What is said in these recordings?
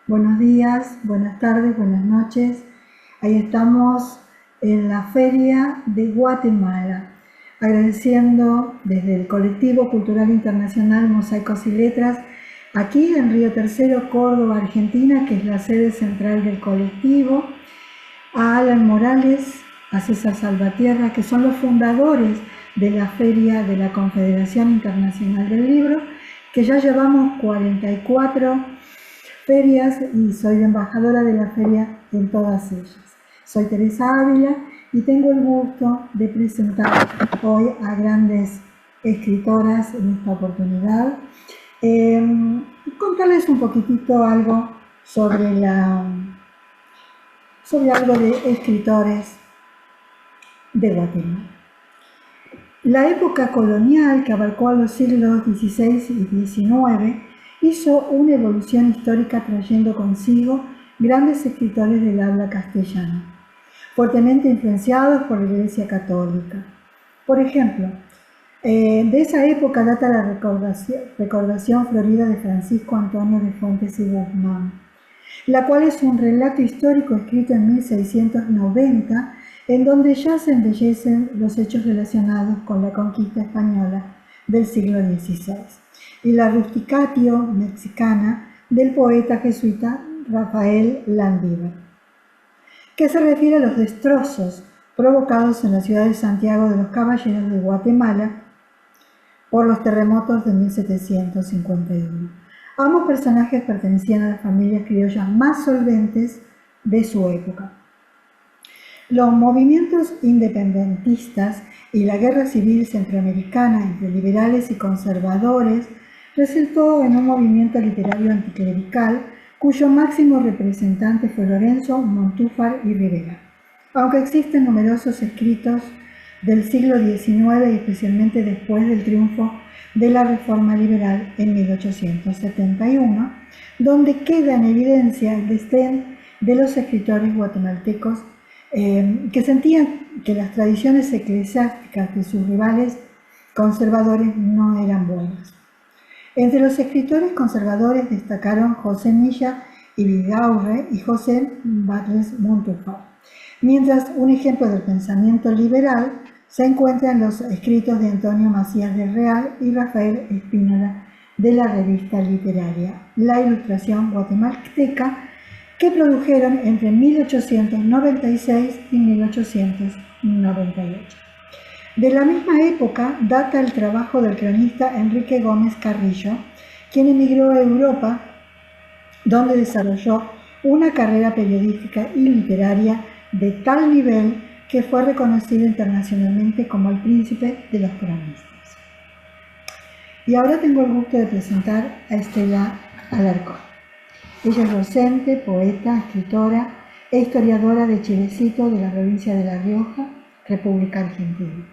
Buenos días, buenas tardes, buenas noches. Ahí estamos en la Feria de Guatemala, agradeciendo desde el Colectivo Cultural Internacional Mosaicos y Letras, aquí en Río Tercero, Córdoba, Argentina, que es la sede central del colectivo, a Alan Morales, a César Salvatierra, que son los fundadores de la Feria de la Confederación Internacional del Libro, que ya llevamos 44 ferias y soy embajadora de la feria en todas ellas. Soy Teresa Ávila y tengo el gusto de presentar hoy a grandes escritoras en esta oportunidad. Contarles un poquitito algo sobre algo de escritores de Guatemala. La época colonial, que abarcó a los siglos XVI y XIX, hizo una evolución histórica trayendo consigo grandes escritores del habla castellana, fuertemente influenciados por la Iglesia Católica. Por ejemplo, de esa época data la recordación florida de Francisco Antonio de Fuentes y Guzmán, la cual es un relato histórico escrito en 1690, en donde ya se embellecen los hechos relacionados con la conquista española del siglo XVI y la rusticatio mexicana del poeta jesuita Rafael Landívar, que se refiere a los destrozos provocados en la ciudad de Santiago de los Caballeros de Guatemala por los terremotos de 1751. Ambos personajes pertenecían a las familias criollas más solventes de su época. Los movimientos independentistas y la guerra civil centroamericana entre liberales y conservadores resultó en un movimiento literario anticlerical cuyo máximo representante fue Lorenzo Montúfar y Rivera. Aunque existen numerosos escritos del siglo XIX y especialmente después del triunfo de la Reforma Liberal en 1871, donde queda en evidencia el desdén de los escritores guatemaltecos que sentían que las tradiciones eclesiásticas de sus rivales conservadores no eran buenas. Entre los escritores conservadores destacaron José Milla y Vidaurre y José Batres Montúfar, mientras un ejemplo del pensamiento liberal se encuentra en los escritos de Antonio Macías del Real y Rafael Espínola de la revista literaria La Ilustración Guatemalteca, que produjeron entre 1896 y 1898. De la misma época data el trabajo del cronista Enrique Gómez Carrillo, quien emigró a Europa, donde desarrolló una carrera periodística y literaria de tal nivel que fue reconocido internacionalmente como el príncipe de los cronistas. Y ahora tengo el gusto de presentar a Estela Alarcón. Ella es docente, poeta, escritora e historiadora de Chilecito, de la provincia de La Rioja, República Argentina.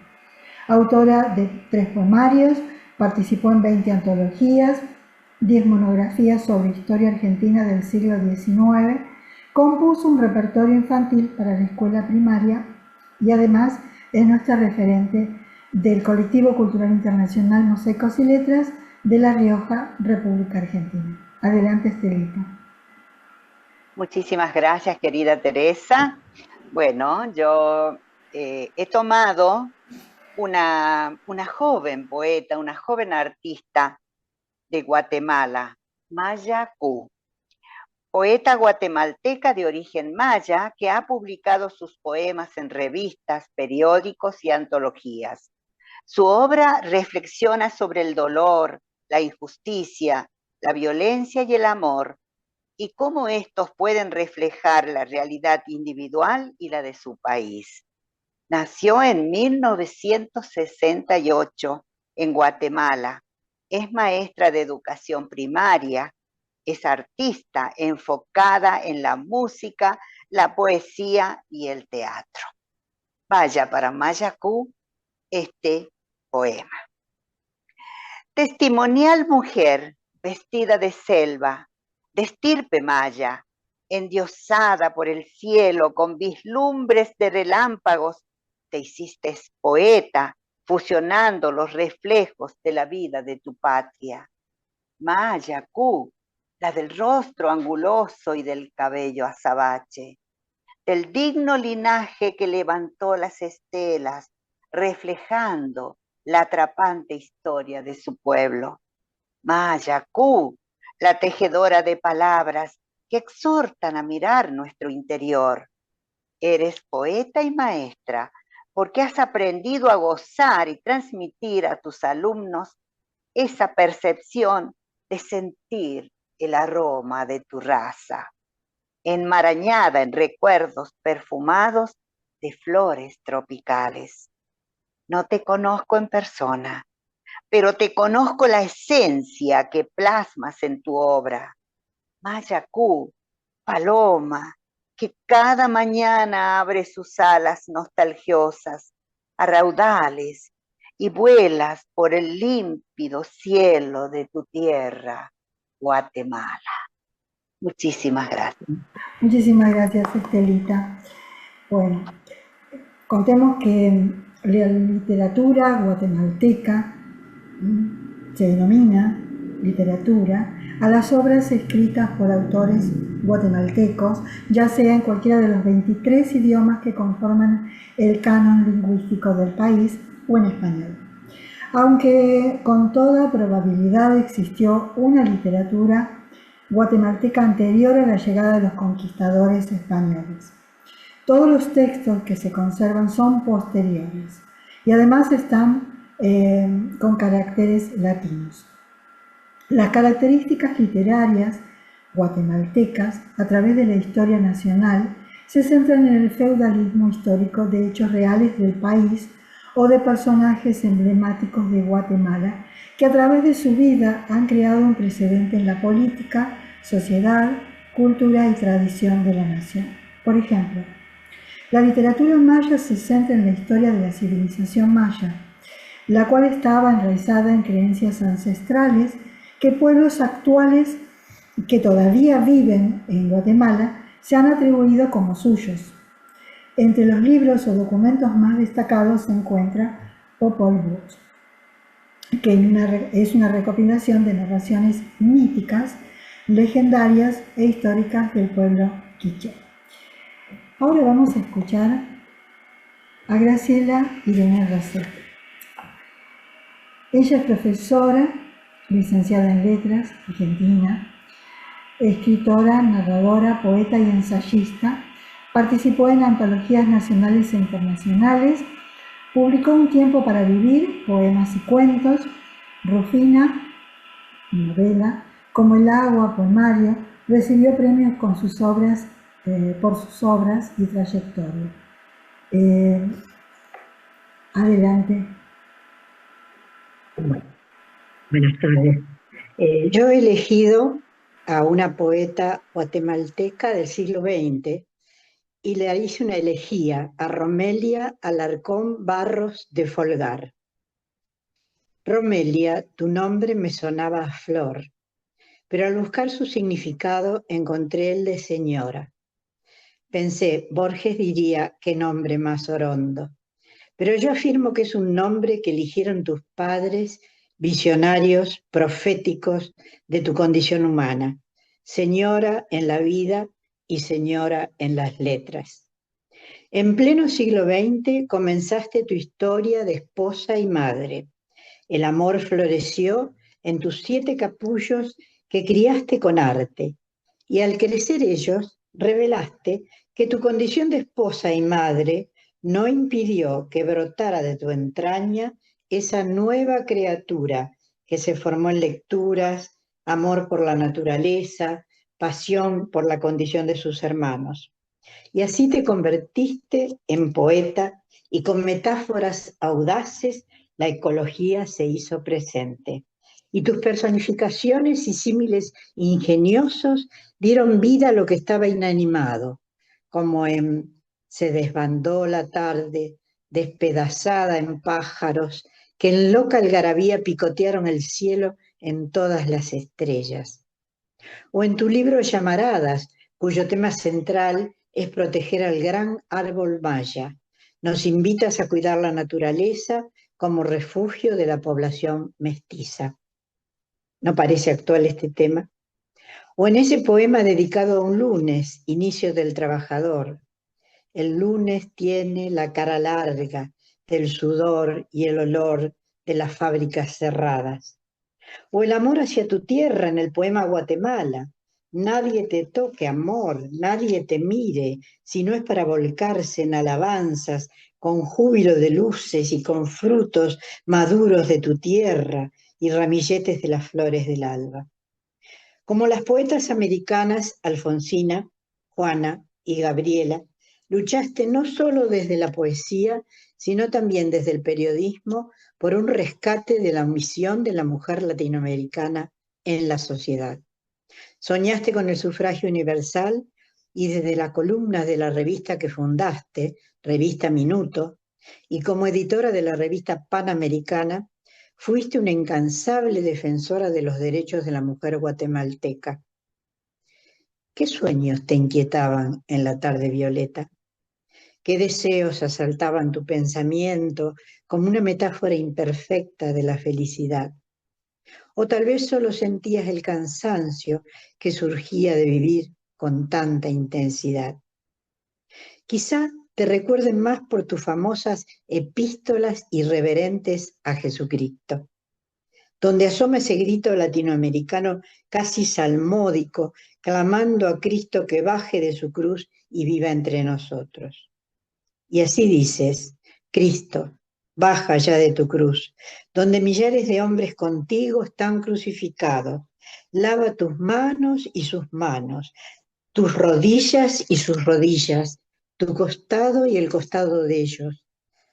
Autora de 3 poemarios, participó en 20 antologías, 10 monografías sobre historia argentina del siglo XIX, compuso un repertorio infantil para la escuela primaria y además es nuestra referente del Colectivo Cultural Internacional Mosaicos y Letras de La Rioja, República Argentina. Adelante, Estelita. Muchísimas gracias, querida Teresa. Bueno, yo he tomado una joven poeta, una joven artista de Guatemala, Maya Q, poeta guatemalteca de origen maya que ha publicado sus poemas en revistas, periódicos y antologías. Su obra reflexiona sobre el dolor, la injusticia, la violencia y el amor, y cómo estos pueden reflejar la realidad individual y la de su país. Nació en 1968 en Guatemala. Es maestra de educación primaria, es artista enfocada en la música, la poesía y el teatro. Vaya para Maya Q este poema. Testimonial mujer vestida de selva, de estirpe maya, endiosada por el cielo con vislumbres de relámpagos, te hiciste poeta, fusionando los reflejos de la vida de tu patria. Maya Q, la del rostro anguloso y del cabello azabache, del digno linaje que levantó las estelas, reflejando la atrapante historia de su pueblo. Maya Q, la tejedora de palabras que exhortan a mirar nuestro interior. Eres poeta y maestra porque has aprendido a gozar y transmitir a tus alumnos esa percepción de sentir el aroma de tu raza, enmarañada en recuerdos perfumados de flores tropicales. No te conozco en persona, pero te conozco la esencia que plasmas en tu obra. Mayacú, paloma, que cada mañana abre sus alas nostalgiosas a raudales y vuelas por el límpido cielo de tu tierra, Guatemala. Muchísimas gracias. Muchísimas gracias, Estelita. Bueno, contemos que la literatura guatemalteca se denomina literatura a las obras escritas por autores guatemaltecos, ya sea en cualquiera de los 23 idiomas que conforman el canon lingüístico del país o en español. Aunque con toda probabilidad existió una literatura guatemalteca anterior a la llegada de los conquistadores españoles. Todos los textos que se conservan son posteriores y además están con caracteres latinos. Las características literarias guatemaltecas a través de la historia nacional se centran en el feudalismo histórico de hechos reales del país o de personajes emblemáticos de Guatemala que a través de su vida han creado un precedente en la política, sociedad, cultura y tradición de la nación. Por ejemplo, la literatura maya se centra en la historia de la civilización maya, la cual estaba enraizada en creencias ancestrales que pueblos actuales que todavía viven en Guatemala se han atribuido como suyos. Entre los libros o documentos más destacados se encuentra Popol Vuh, que es una recopilación de narraciones míticas, legendarias e históricas del pueblo quiché. Ahora vamos a escuchar a Graciela Irene Rosset. Ella es profesora, licenciada en Letras, argentina, escritora, narradora, poeta y ensayista. Participó en antologías nacionales e internacionales. Publicó Un tiempo para vivir, poemas y cuentos. Rufina, novela, Como el agua, poemario. Recibió premios con sus obras, por sus obras y trayectoria. Adelante. Bueno, buenas tardes. Yo he elegido a una poeta guatemalteca del siglo XX y le hice una elegía a Romelia Alarcón Barros de Folgar. Romelia, tu nombre me sonaba a flor, pero al buscar su significado encontré el de señora. Pensé, Borges diría qué nombre más orondo, pero yo afirmo que es un nombre que eligieron tus padres, visionarios, proféticos de tu condición humana, señora en la vida y señora en las letras. En pleno siglo XX comenzaste tu historia de esposa y madre. El amor floreció en tus 7 capullos que criaste con arte, y al crecer ellos revelaste que tu condición de esposa y madre no impidió que brotara de tu entraña esa nueva criatura que se formó en lecturas, amor por la naturaleza, pasión por la condición de sus hermanos. Y así te convertiste en poeta y con metáforas audaces la ecología se hizo presente. Y tus personificaciones y símiles ingeniosos dieron vida a lo que estaba inanimado, como en Se desbandó la tarde, despedazada en pájaros, que en loca algarabía picotearon el cielo en todas las estrellas. O en tu libro Llamaradas, cuyo tema central es proteger al gran árbol maya. Nos invitas a cuidar la naturaleza como refugio de la población mestiza. ¿No parece actual este tema? O en ese poema dedicado a un lunes, inicio del trabajador. El lunes tiene la cara larga del sudor y el olor de las fábricas cerradas. O el amor hacia tu tierra en el poema Guatemala. Nadie te toque, amor, nadie te mire, si no es para volcarse en alabanzas, con júbilo de luces y con frutos maduros de tu tierra y ramilletes de las flores del alba. Como las poetas americanas Alfonsina, Juana y Gabriela, luchaste no solo desde la poesía, sino también desde el periodismo por un rescate de la misión de la mujer latinoamericana en la sociedad. Soñaste con el sufragio universal y desde la columna de la revista que fundaste, Revista Minuto, y como editora de la revista Panamericana, fuiste una incansable defensora de los derechos de la mujer guatemalteca. ¿Qué sueños te inquietaban en la tarde violeta? ¿Qué deseos asaltaban tu pensamiento como una metáfora imperfecta de la felicidad? O tal vez solo sentías el cansancio que surgía de vivir con tanta intensidad. Quizá te recuerden más por tus famosas epístolas irreverentes a Jesucristo, donde asoma ese grito latinoamericano casi salmódico, clamando a Cristo que baje de su cruz y viva entre nosotros. Y así dices: Cristo, baja ya de tu cruz, donde millares de hombres contigo están crucificados. Lava tus manos y sus manos, tus rodillas y sus rodillas, tu costado y el costado de ellos.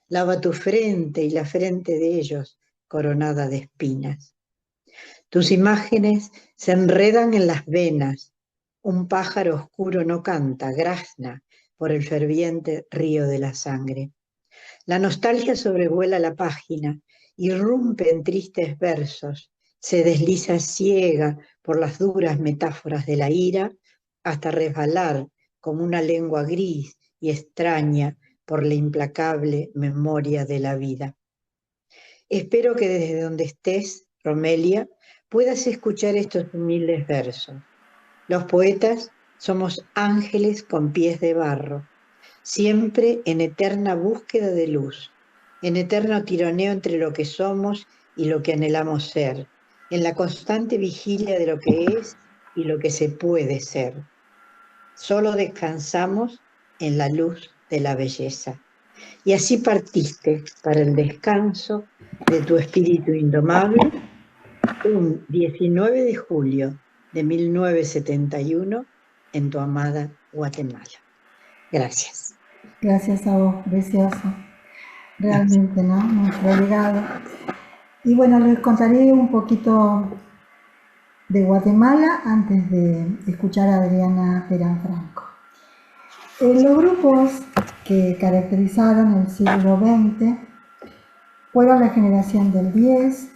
Lava tu frente y la frente de ellos, coronada de espinas. Tus imágenes se enredan en las venas. Un pájaro oscuro no canta, grazna por el ferviente río de la sangre. La nostalgia sobrevuela la página, irrumpe en tristes versos, se desliza ciega por las duras metáforas de la ira, hasta resbalar como una lengua gris y extraña por la implacable memoria de la vida. Espero que desde donde estés, Romelia, puedas escuchar estos humildes versos. Los poetas somos ángeles con pies de barro, siempre en eterna búsqueda de luz, en eterno tironeo entre lo que somos y lo que anhelamos ser, en la constante vigilia de lo que es y lo que se puede ser. Solo descansamos en la luz de la belleza. Y así partiste para el descanso de tu espíritu indomable un 19 de julio de 1971 en tu amada Guatemala. Gracias. Gracias a vos, precioso. Realmente, ¿no? Nuestro legado. Y bueno, les contaré un poquito de Guatemala antes de escuchar a Adriana Terán Franco. Los grupos que caracterizaron el siglo XX fueron la generación del 10,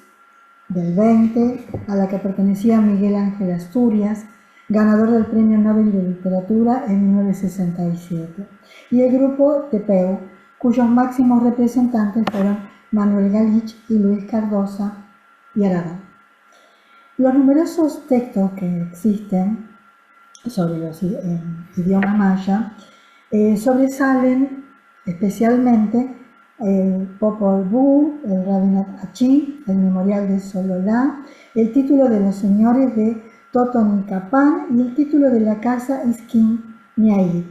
del 20, a la que pertenecía Miguel Ángel Asturias, ganador del Premio Nobel de Literatura en 1967, y el grupo Tepeu, cuyos máximos representantes fueron Manuel Galich y Luis Cardosa y Aragón. Los numerosos textos que existen sobre los idiomas maya sobresalen especialmente el Popol Vuh, el Rabinat Achí, el Memorial de Sololá, el título de los señores de Totonicapán y el título de la casa Isquín Miaí.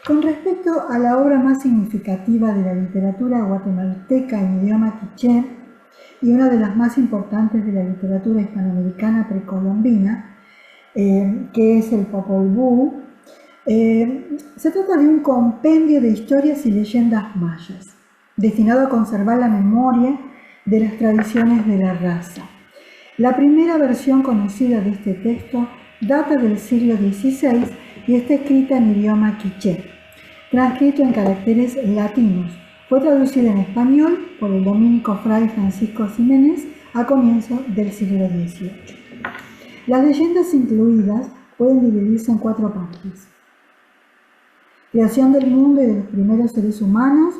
Con respecto a la obra más significativa de la literatura guatemalteca en idioma quiché y una de las más importantes de la literatura hispanoamericana precolombina, que es el Popol Vuh, se trata de un compendio de historias y leyendas mayas, destinado a conservar la memoria de las tradiciones de la raza. La primera versión conocida de este texto data del siglo XVI y está escrita en idioma quiché, transcrito en caracteres latinos. Fue traducida en español por el dominico fray Francisco Ximénez a comienzos del siglo XVIII. Las leyendas incluidas pueden dividirse en 4 partes: creación del mundo y de los primeros seres humanos,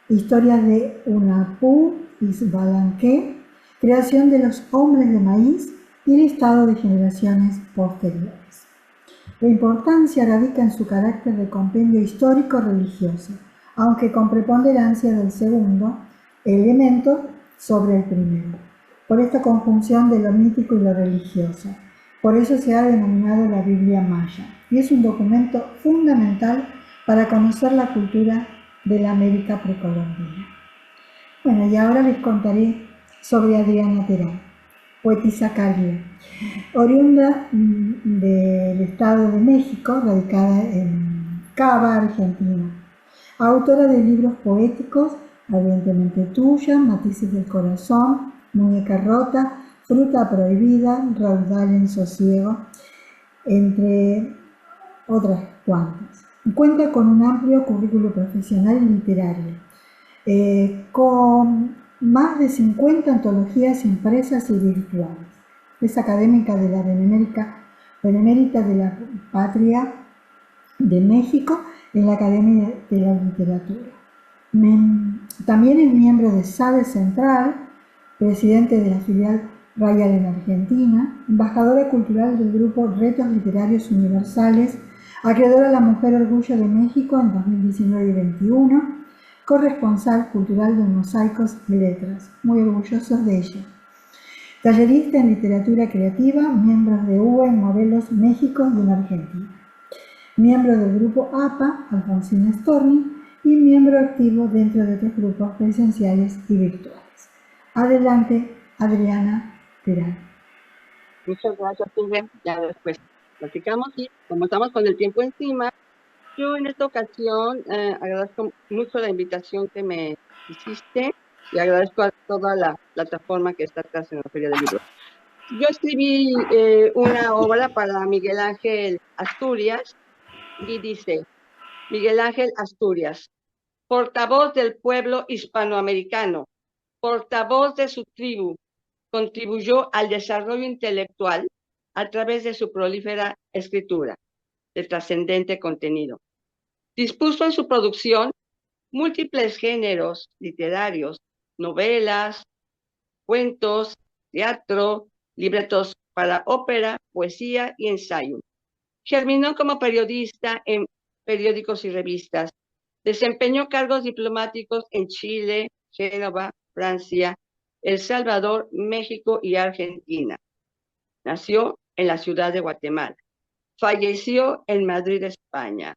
historias de Unapú y Balanqué, creación de los hombres de maíz, y listado de generaciones posteriores. La importancia radica en su carácter de compendio histórico-religioso, aunque con preponderancia del segundo elemento sobre el primero, por esta conjunción de lo mítico y lo religioso. Por eso se ha denominado la Biblia Maya, y es un documento fundamental para conocer la cultura de la América precolombina. Bueno, y ahora les contaré sobre Adriana Terán, poetisa cálida, oriunda del Estado de México, radicada en Cava, Argentina. Autora de libros poéticos, Ardientemente tuya, Matices del corazón, Muñeca rota, Fruta prohibida, Raudal en sosiego, entre otras cuantas. Cuenta con un amplio currículo profesional y literario, con más de 50 antologías impresas y virtuales. Es académica de la Benemérita de la Patria de México en la Academia de la Literatura. También es miembro de SADE Central, presidente de la filial Rayal en Argentina, embajadora cultural del grupo Retos Literarios Universales, acreedora a la Mujer Orgullo de México en 2019 y 2021, corresponsal cultural de Mosaicos y Letras, muy orgullosos de ello. Tallerista en literatura creativa, miembros de UBA en Morelos, México y en Argentina. Miembro del grupo APA, Alfonsina Storni, y miembro activo dentro de otros grupos presenciales y virtuales. Adelante, Adriana Terán. Muchas gracias, Silvia. Ya después platicamos y como estamos con el tiempo encima, yo en esta ocasión agradezco mucho la invitación que me hiciste y agradezco a toda la plataforma que está atrás en la Feria del Libro. Yo escribí una obra para Miguel Ángel Asturias y dice, Miguel Ángel Asturias, portavoz del pueblo hispanoamericano, portavoz de su tribu, contribuyó al desarrollo intelectual a través de su prolífera escritura, de trascendente contenido. Dispuso en su producción múltiples géneros literarios, novelas, cuentos, teatro, libretos para ópera, poesía y ensayo. Germinó como periodista en periódicos y revistas. Desempeñó cargos diplomáticos en Chile, Génova, Francia, El Salvador, México y Argentina. Nació en la ciudad de Guatemala. Falleció en Madrid, España.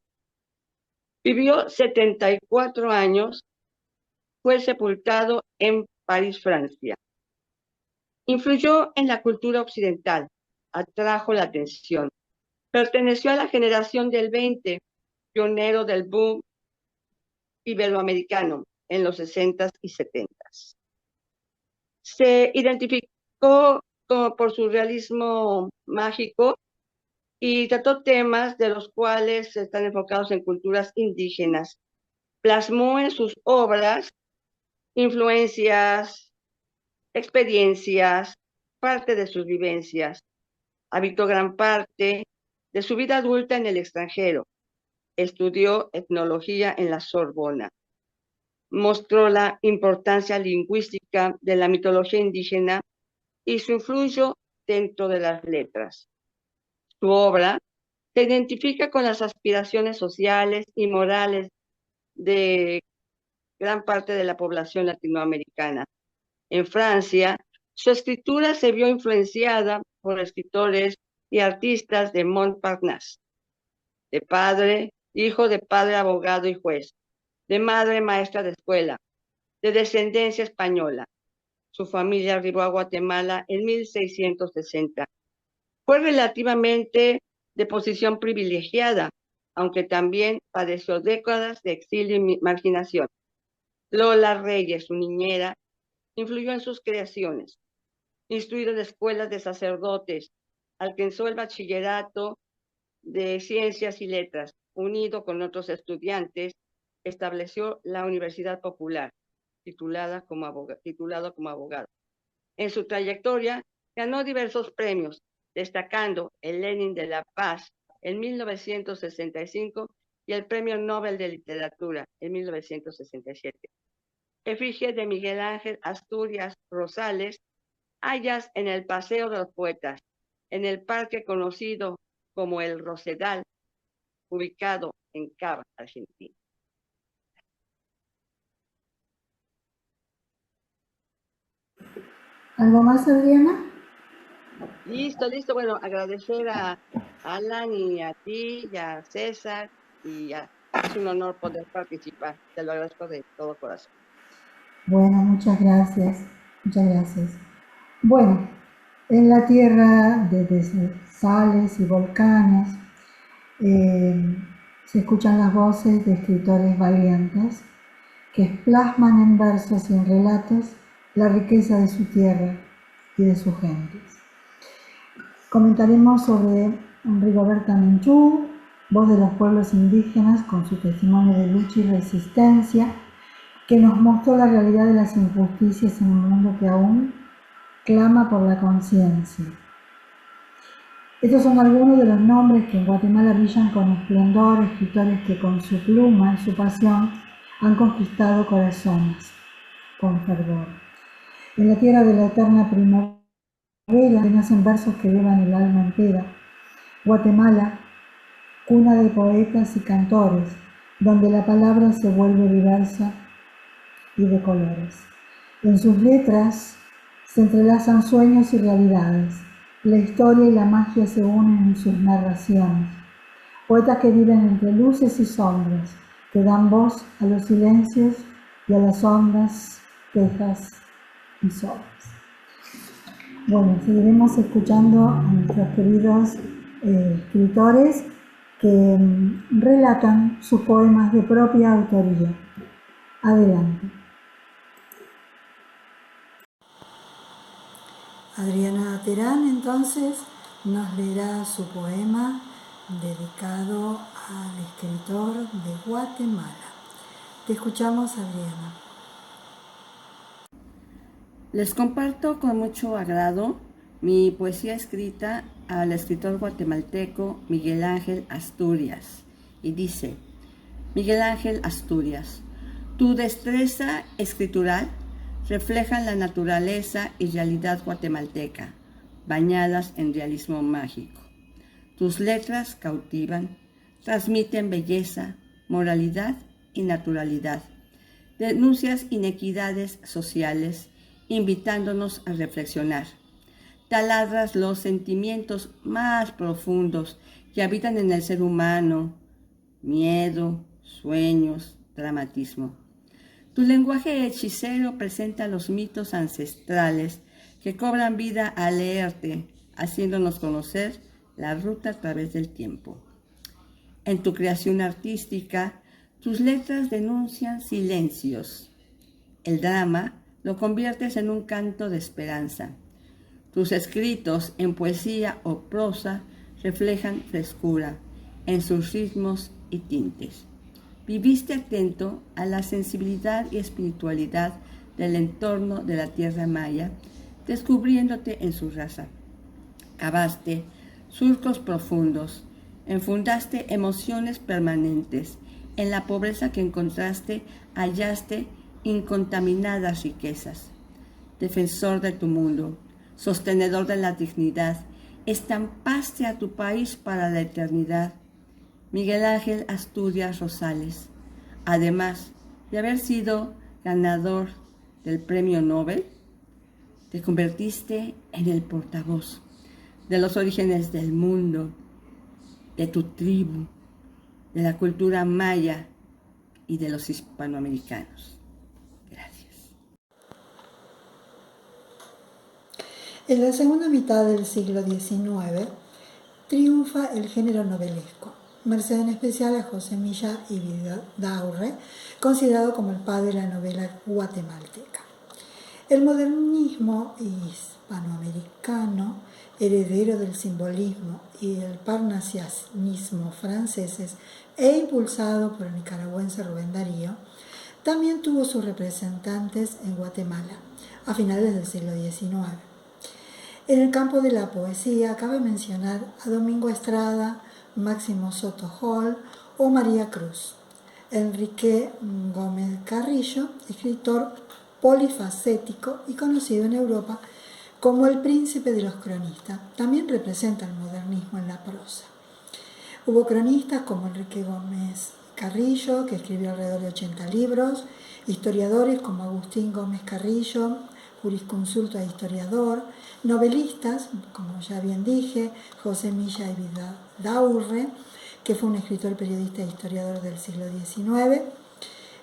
Vivió 74 años. Fue sepultado en París, Francia. Influyó en la cultura occidental. Atrajo la atención. Perteneció a la generación del 20, pionero del boom iberoamericano en los 60s y 70s. Se identificó por su realismo mágico y trató temas de los cuales están enfocados en culturas indígenas. Plasmó en sus obras influencias, experiencias, parte de sus vivencias. Habitó gran parte de su vida adulta en el extranjero. Estudió etnología en la Sorbona. Mostró la importancia lingüística de la mitología indígena y su influjo dentro de las letras. Su obra se identifica con las aspiraciones sociales y morales de gran parte de la población latinoamericana. En Francia, su escritura se vio influenciada por escritores y artistas de Montparnasse, hijo de padre abogado y juez, de madre maestra de escuela, de descendencia española. Su familia arribó a Guatemala en 1660. Fue relativamente de posición privilegiada, aunque también padeció décadas de exilio y marginación. Lola Reyes, su niñera, influyó en sus creaciones. Instruido en escuelas de sacerdotes, alcanzó el bachillerato de Ciencias y Letras. Unido con otros estudiantes, estableció la Universidad Popular, titulado como abogado. En su trayectoria, ganó diversos premios, destacando el Lenin de la Paz en 1965 y el Premio Nobel de Literatura en 1967. Efigie de Miguel Ángel Asturias Rosales hallas en el Paseo de los Poetas, en el parque conocido como el Rosedal, ubicado en Cava, Argentina. ¿Algo más, Adriana? Listo, listo. Bueno, agradecer a Alan y a ti y a César es un honor poder participar. Te lo agradezco de todo corazón. Bueno, muchas gracias. Muchas gracias. Bueno, en la Tierra de sales y volcanes se escuchan las voces de escritores valientes que plasman en versos y en relatos la riqueza de su tierra y de sus gentes. Comentaremos sobre Rigoberta Menchú, voz de los pueblos indígenas con su testimonio de lucha y resistencia, que nos mostró la realidad de las injusticias en un mundo que aún clama por la conciencia. Estos son algunos de los nombres que en Guatemala brillan con esplendor, escritores que con su pluma y su pasión han conquistado corazones con fervor. En la tierra de la eterna primavera nacen versos que llevan el alma entera. Guatemala, cuna de poetas y cantores, donde la palabra se vuelve diversa y de colores. En sus letras se entrelazan sueños y realidades. La historia y la magia se unen en sus narraciones. Poetas que viven entre luces y sombras, que dan voz a los silencios y a las ondas, quejas y sombras. Bueno, seguiremos escuchando a nuestros queridos escritores que relatan sus poemas de propia autoría. Adelante. Adriana Terán entonces nos leerá su poema dedicado al escritor de Guatemala. Te escuchamos, Adriana. Les comparto con mucho agrado mi poesía escrita al escritor guatemalteco Miguel Ángel Asturias. Y dice: Miguel Ángel Asturias, tu destreza escritural reflejan la naturaleza y realidad guatemalteca, bañadas en realismo mágico. Tus letras cautivan, transmiten belleza, moralidad y naturalidad. Denuncias inequidades sociales, invitándonos a reflexionar. Taladras los sentimientos más profundos que habitan en el ser humano: miedo, sueños, dramatismo. Tu lenguaje hechicero presenta los mitos ancestrales que cobran vida al leerte, haciéndonos conocer la ruta a través del tiempo. En tu creación artística, tus letras denuncian silencios. El drama lo conviertes en un canto de esperanza. Tus escritos en poesía o prosa reflejan frescura en sus ritmos y tintes. Viviste atento a la sensibilidad y espiritualidad del entorno de la tierra maya, descubriéndote en su raza. Cavaste surcos profundos, enfundaste emociones permanentes. En la pobreza que encontraste, hallaste incontaminadas riquezas. Defensor de tu mundo, sostenedor de la dignidad, estampaste a tu país para la eternidad. Miguel Ángel Asturias Rosales, además de haber sido ganador del Premio Nobel, te convertiste en el portavoz de los orígenes del mundo, de tu tribu, de la cultura maya y de los hispanoamericanos. Gracias. En la segunda mitad del siglo XIX triunfa el género novelesco, merced en especial a José Milla y Vidaurre, considerado como el padre de la novela guatemalteca. El modernismo hispanoamericano, heredero del simbolismo y el parnasianismo franceses e impulsado por el nicaragüense Rubén Darío, también tuvo sus representantes en Guatemala a finales del siglo XIX. En el campo de la poesía cabe mencionar a Domingo Estrada, Máximo Soto Hall o María Cruz. Enrique Gómez Carrillo, escritor polifacético y conocido en Europa como el príncipe de los cronistas. También representa el modernismo en la prosa. Hubo cronistas como Enrique Gómez Carrillo, que escribió alrededor de 80 libros, historiadores como Agustín Gómez Carrillo, jurisconsulto e historiador, novelistas, como ya bien dije, José Milla y Vidaurre, que fue un escritor, periodista e historiador del siglo XIX,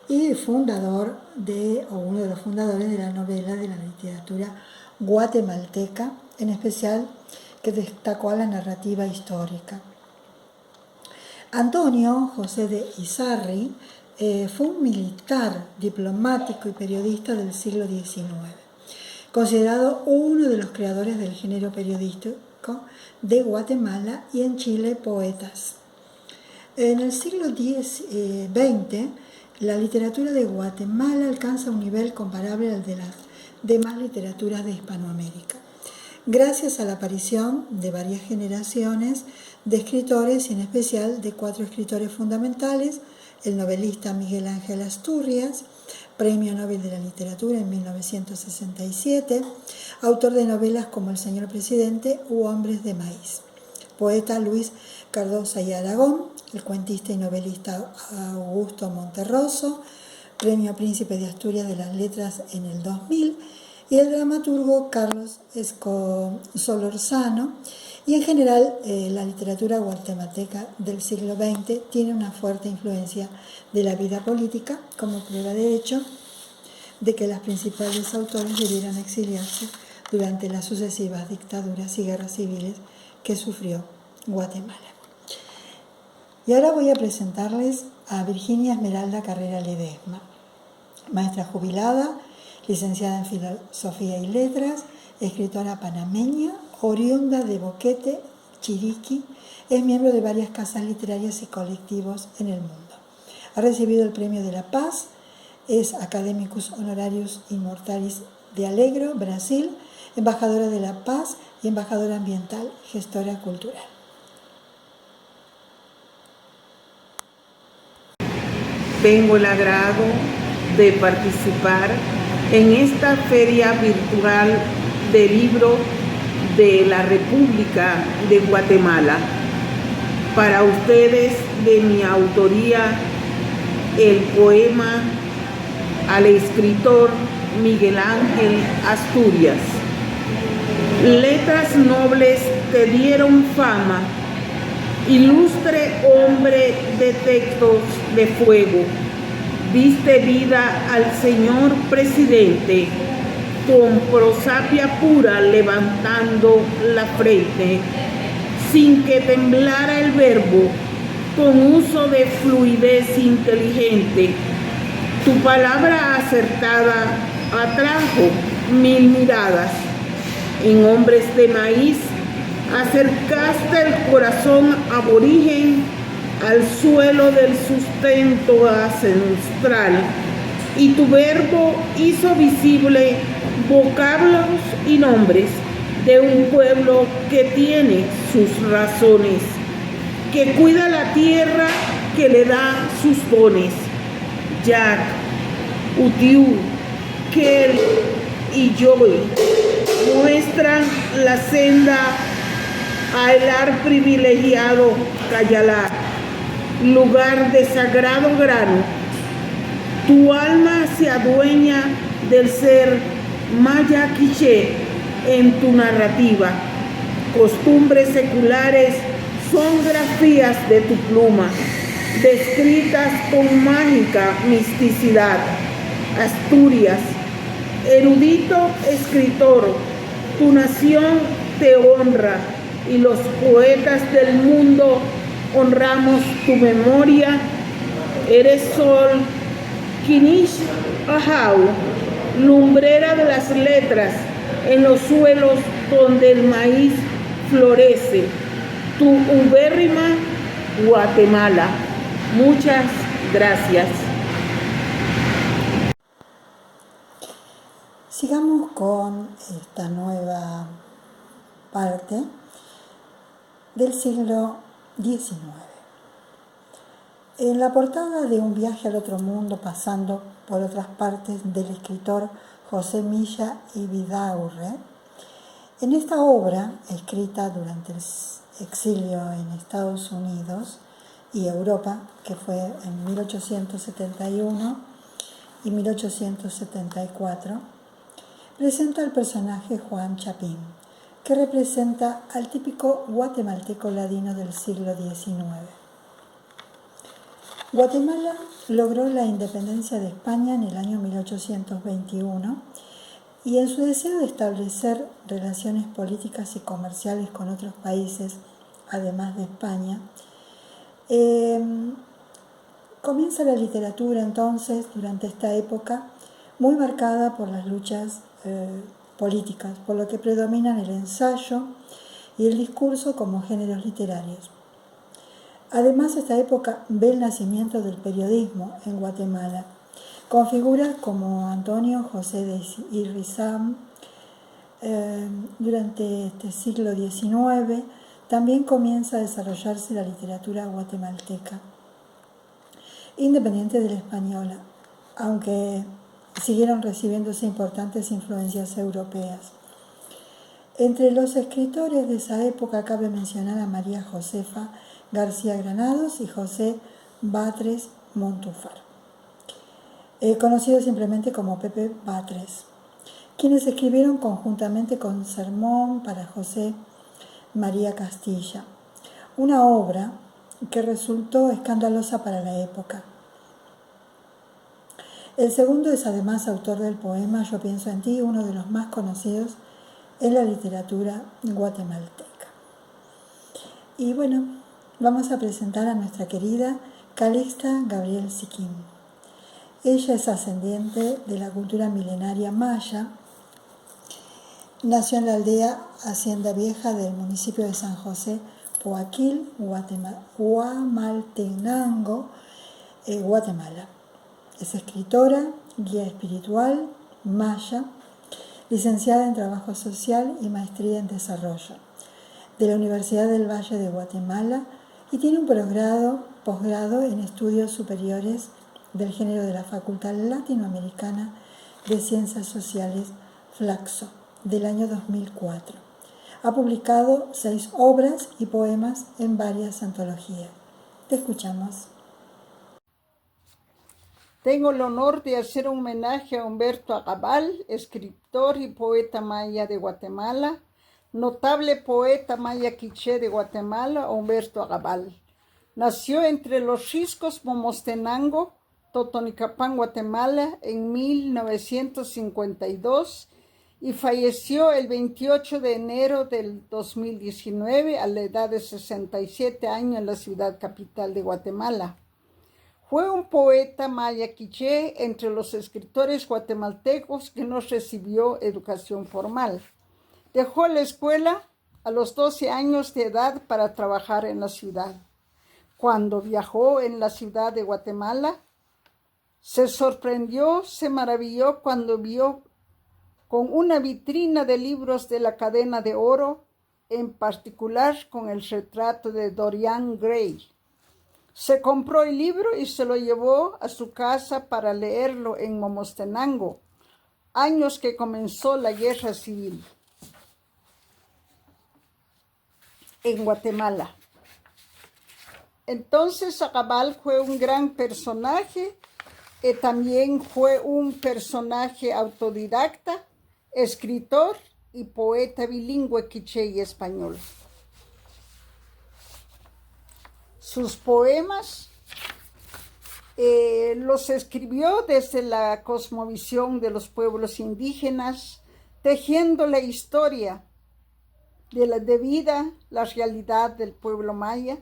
y uno de los fundadores de la novela de la literatura guatemalteca, en especial que destacó a la narrativa histórica. Antonio José de Izarri fue un militar, diplomático y periodista del siglo XIX, considerado uno de los creadores del género periodístico de Guatemala y en Chile poetas. En el siglo XX, la literatura de Guatemala alcanza un nivel comparable al de las demás literaturas de Hispanoamérica, gracias a la aparición de varias generaciones de escritores y en especial de 4 escritores fundamentales: el novelista Miguel Ángel Asturias, Premio Nobel de la Literatura en 1967, autor de novelas como El Señor Presidente u Hombres de Maíz; poeta Luis Cardosa y Aragón, el cuentista y novelista Augusto Monterroso, Premio Príncipe de Asturias de las Letras en el 2000, y el dramaturgo Carlos Solorzano. Y en general, la literatura guatemalteca del siglo XX tiene una fuerte influencia de la vida política, como prueba de hecho de que las principales autores debieran exiliarse durante las sucesivas dictaduras y guerras civiles que sufrió Guatemala. Y ahora voy a presentarles a Virginia Esmeralda Carrera Ledesma, maestra jubilada, licenciada en Filosofía y Letras, escritora panameña, oriunda de Boquete, Chiriquí. Es miembro de varias casas literarias y colectivos en el mundo. Ha recibido el Premio de la Paz, es Academicus Honorarius Immortalis de Alegro, Brasil, embajadora de la Paz y embajadora ambiental, gestora cultural. Tengo el agrado de participar en esta feria virtual de libro de la República de Guatemala. Para ustedes, de mi autoría, el poema al escritor Miguel Ángel Asturias. Letras nobles te dieron fama, ilustre hombre de textos de fuego. Diste vida al señor presidente, con prosapia pura levantando la frente, sin que temblara el verbo, con uso de fluidez inteligente. Tu palabra acertada atrajo 1000 miradas. En Hombres de Maíz acercaste el corazón aborigen al suelo del sustento ancestral, y tu verbo hizo visible vocablos y nombres de un pueblo que tiene sus razones, que cuida la tierra, que le da sus dones. Yac, Utiú, Kel y Yoy muestran la senda a helar privilegiado Cayalá, lugar de sagrado grano. Tu alma se adueña del ser maya quiché en tu narrativa. Costumbres seculares son grafías de tu pluma, descritas con mágica misticidad. Asturias, erudito escritor, tu nación te honra, y los poetas del mundo honramos tu memoria. Eres sol, Kinish Ahau, lumbrera de las letras, en los suelos donde el maíz florece. Tu ubérrima Guatemala. Muchas gracias. Sigamos con esta nueva parte del siglo XIX. En la portada de Un viaje al otro mundo, pasando por otras partes, del escritor José Milla y Vidaurre, En esta obra, escrita durante el exilio en Estados Unidos y Europa, que fue en 1871 y 1874, presenta al personaje Juan Chapín, que representa al típico guatemalteco ladino del siglo XIX. Guatemala logró la independencia de España en el año 1821 y en su deseo de establecer relaciones políticas y comerciales con otros países, además de España, comienza la literatura entonces, durante esta época, muy marcada por las luchas políticas, por lo que predominan el ensayo y el discurso como géneros literarios. Además, esta época ve el nacimiento del periodismo en Guatemala, con figuras como Antonio José de Irrizam. Durante este siglo XIX también comienza a desarrollarse la literatura guatemalteca, independiente de la española, aunque siguieron recibiéndose importantes influencias europeas. Entre los escritores de esa época cabe mencionar a María Josefa García Granados y José Batres Montúfar, conocido simplemente como Pepe Batres, quienes escribieron conjuntamente con Sermón para José María Castilla, una obra que resultó escandalosa para la época. El segundo es además autor del poema Yo pienso en ti, uno de los más conocidos en la literatura guatemalteca. Y bueno, vamos a presentar a nuestra querida Calixta Gabriel Siquín. Ella es ascendiente de la cultura milenaria maya. Nació en la aldea Hacienda Vieja del municipio de San José, Poaquil, Huamaltenango, Guatemala. Es escritora, guía espiritual, maya, licenciada en Trabajo Social y maestría en Desarrollo de la Universidad del Valle de Guatemala y tiene un posgrado en Estudios Superiores del Género de la Facultad Latinoamericana de Ciencias Sociales, Flaxo, del año 2004. Ha publicado 6 obras y poemas en varias antologías. Te escuchamos. Tengo el honor de hacer un homenaje a Humberto Agabal, escritor y poeta maya de Guatemala, notable poeta maya quiché de Guatemala, Humberto Agabal. Nació entre los riscos Momostenango, Totonicapán, Guatemala, en 1952 y falleció el 28 de enero del 2019 a la edad de 67 años en la ciudad capital de Guatemala. Fue un poeta maya quiché entre los escritores guatemaltecos que no recibió educación formal. Dejó la escuela a los 12 años de edad para trabajar en la ciudad. Cuando viajó en la ciudad de Guatemala, se sorprendió, se maravilló cuando vio con una vitrina de libros de la Cadena de Oro, en particular con el retrato de Dorian Gray. Se compró el libro y se lo llevó a su casa para leerlo en Momostenango, años que comenzó la guerra civil en Guatemala. Entonces Agabal fue un gran personaje, también fue un personaje autodidacta, escritor y poeta bilingüe quiché y español. Sus poemas los escribió desde la cosmovisión de los pueblos indígenas, tejiendo la historia de vida, la realidad del pueblo maya,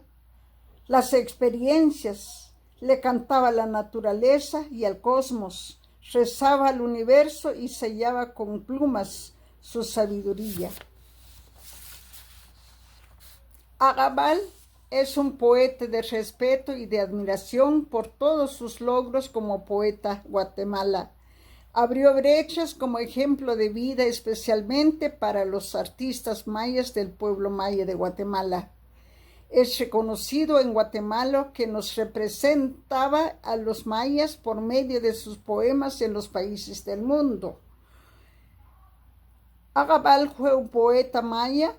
las experiencias, le cantaba a la naturaleza y al cosmos, rezaba al universo y sellaba con plumas su sabiduría. Agabal es un poeta de respeto y de admiración por todos sus logros como poeta Guatemala. Abrió brechas como ejemplo de vida especialmente para los artistas mayas del pueblo maya de Guatemala. Es reconocido en Guatemala que nos representaba a los mayas por medio de sus poemas en los países del mundo. Agabal fue un poeta maya,